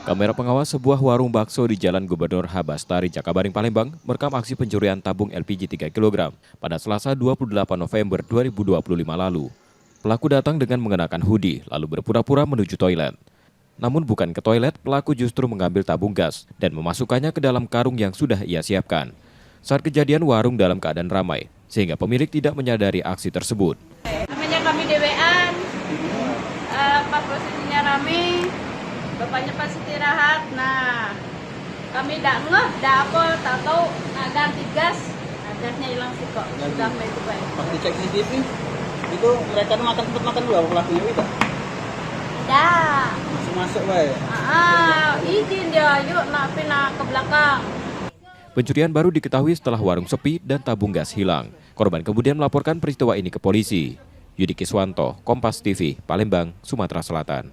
Kamera pengawas sebuah warung bakso di Jalan Gubernur H. Bastari, Jakabaring, Palembang merekam aksi pencurian tabung LPG 3 kg pada Selasa 28 November 2025 lalu. Pelaku datang dengan mengenakan hoodie lalu berpura-pura menuju toilet. Namun bukan ke toilet, pelaku justru mengambil tabung gas dan memasukkannya ke dalam karung yang sudah ia siapkan. Saat kejadian, warung dalam keadaan ramai, sehingga pemilik tidak menyadari aksi tersebut. Namanya kami DW-an, pas posisinya rame, bapaknya pas istirahat. Nah, kami tidak ngeh, tidak apa, tak tahu ganti gas, gasnya hilang sih kok. Sudah itu baik. Pas dicek CCTV, itu mereka sempat makan dulu apa pelakunya itu? Tidak. Masuk baik. Izin dia, yuk nak pindah ke belakang. Pencurian baru diketahui setelah warung sepi dan tabung gas hilang. Korban kemudian melaporkan peristiwa ini ke polisi. Yudi Kiswanto, Kompas TV, Palembang, Sumatera Selatan.